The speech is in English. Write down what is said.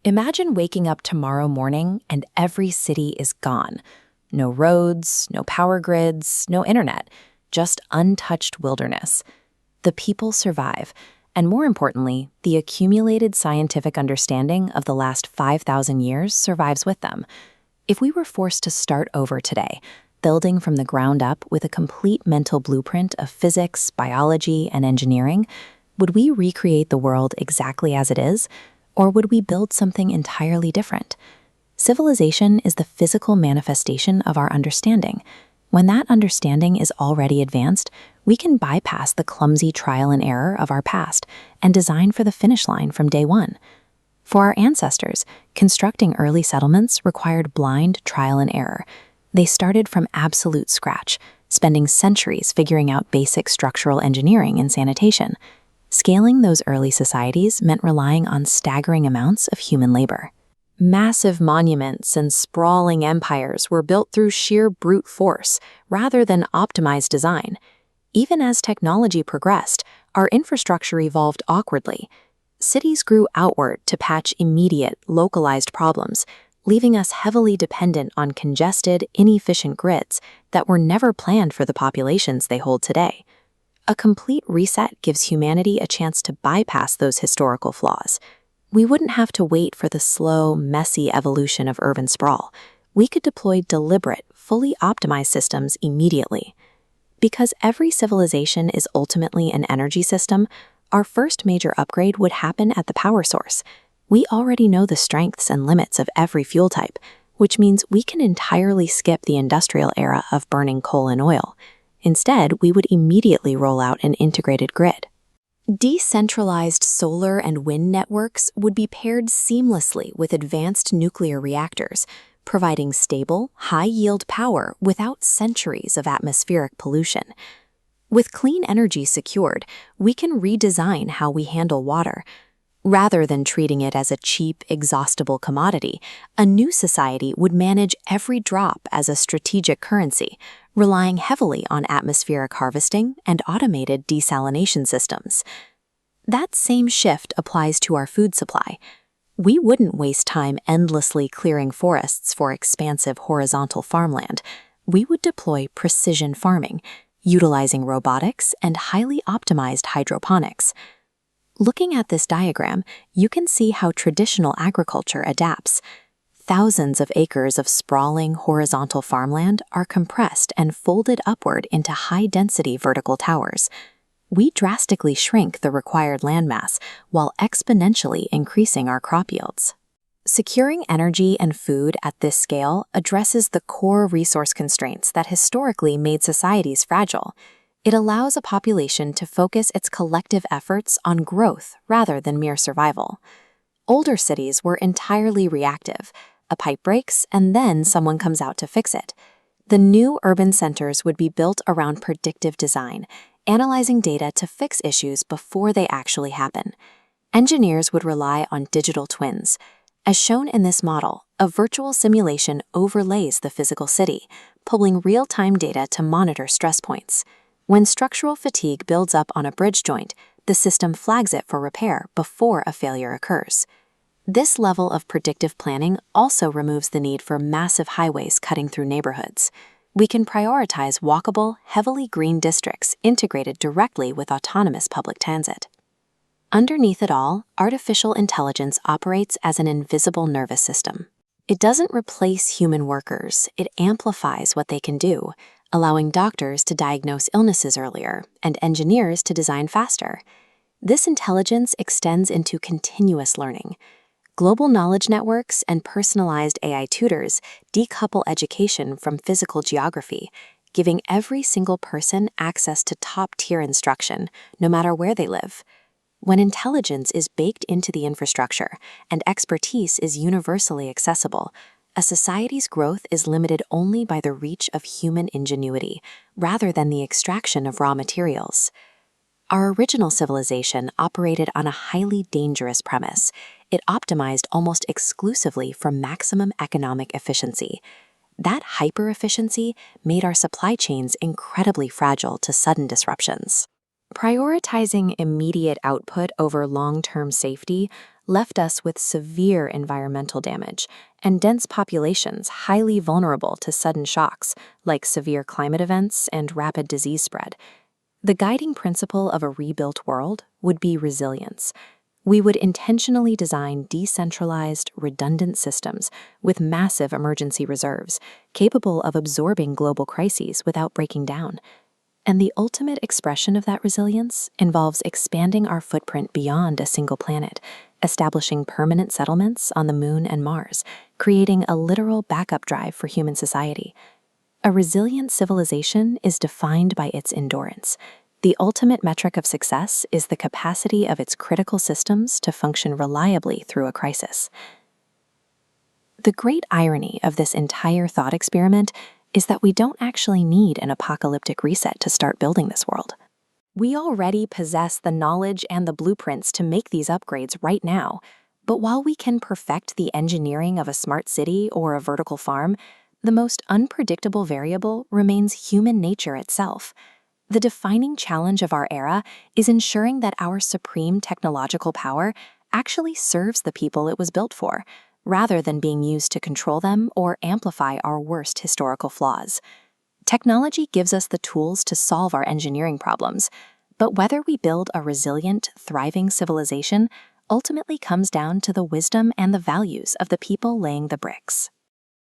Imagine waking up tomorrow morning and every city is gone. No roads, no power grids, no internet, just untouched wilderness. The people survive, and more importantly, the accumulated scientific understanding of the last 5,000 years survives with them. If we were forced to start over today, building from the ground up with a complete mental blueprint of physics, biology, and engineering, would we recreate the world exactly as it is? Or would we build something entirely different? Civilization is the physical manifestation of our understanding. When that understanding is already advanced, we can bypass the clumsy trial and error of our past and design for the finish line from day one. For our ancestors, constructing early settlements required blind trial and error. They started from absolute scratch, spending centuries figuring out basic structural engineering and sanitation. Scaling those early societies meant relying on staggering amounts of human labor. Massive monuments and sprawling empires were built through sheer brute force rather than optimized design. Even as technology progressed, our infrastructure evolved awkwardly. Cities grew outward to patch immediate, localized problems, leaving us heavily dependent on congested, inefficient grids that were never planned for the populations they hold today. A complete reset gives humanity a chance to bypass those historical flaws. We wouldn't have to wait for the slow, messy evolution of urban sprawl. We could deploy deliberate, fully optimized systems immediately. Because every civilization is ultimately an energy system, our first major upgrade would happen at the power source. We already know the strengths and limits of every fuel type, which means we can entirely skip the industrial era of burning coal and oil. Instead, we would immediately roll out an integrated grid. Decentralized solar and wind networks would be paired seamlessly with advanced nuclear reactors, providing stable, high-yield power without centuries of atmospheric pollution. With clean energy secured, we can redesign how we handle water. Rather than treating it as a cheap, exhaustible commodity, a new society would manage every drop as a strategic currency, relying heavily on atmospheric harvesting and automated desalination systems. That same shift applies to our food supply. We wouldn't waste time endlessly clearing forests for expansive horizontal farmland. We would deploy precision farming, utilizing robotics and highly optimized hydroponics. Looking at this diagram, you can see how traditional agriculture adapts. Thousands of acres of sprawling horizontal farmland are compressed and folded upward into high-density vertical towers. We drastically shrink the required landmass while exponentially increasing our crop yields. Securing energy and food at this scale addresses the core resource constraints that historically made societies fragile. It allows a population to focus its collective efforts on growth rather than mere survival. Older cities were entirely reactive. A pipe breaks, and then someone comes out to fix it. The new urban centers would be built around predictive design, analyzing data to fix issues before they actually happen. Engineers would rely on digital twins. As shown in this model, a virtual simulation overlays the physical city, pulling real-time data to monitor stress points. When structural fatigue builds up on a bridge joint, the system flags it for repair before a failure occurs. This level of predictive planning also removes the need for massive highways cutting through neighborhoods. We can prioritize walkable, heavily green districts integrated directly with autonomous public transit. Underneath it all, artificial intelligence operates as an invisible nervous system. It doesn't replace human workers, it amplifies what they can do, allowing doctors to diagnose illnesses earlier and engineers to design faster. This intelligence extends into continuous learning. Global knowledge networks and personalized AI tutors decouple education from physical geography, giving every single person access to top-tier instruction, no matter where they live. When intelligence is baked into the infrastructure and expertise is universally accessible, a society's growth is limited only by the reach of human ingenuity, rather than the extraction of raw materials. Our original civilization operated on a highly dangerous premise. It optimized almost exclusively for maximum economic efficiency. That hyper-efficiency made our supply chains incredibly fragile to sudden disruptions. Prioritizing immediate output over long-term safety left us with severe environmental damage and dense populations highly vulnerable to sudden shocks like severe climate events and rapid disease spread. The guiding principle of a rebuilt world would be resilience. We would intentionally design decentralized, redundant systems with massive emergency reserves, capable of absorbing global crises without breaking down. And the ultimate expression of that resilience involves expanding our footprint beyond a single planet, establishing permanent settlements on the Moon and Mars, creating a literal backup drive for human society. A resilient civilization is defined by its endurance. The ultimate metric of success is the capacity of its critical systems to function reliably through a crisis. The great irony of this entire thought experiment is that we don't actually need an apocalyptic reset to start building this world. We already possess the knowledge and the blueprints to make these upgrades right now, but while we can perfect the engineering of a smart city or a vertical farm, the most unpredictable variable remains human nature itself. The defining challenge of our era is ensuring that our supreme technological power actually serves the people it was built for, rather than being used to control them or amplify our worst historical flaws. Technology gives us the tools to solve our engineering problems, but whether we build a resilient, thriving civilization ultimately comes down to the wisdom and the values of the people laying the bricks.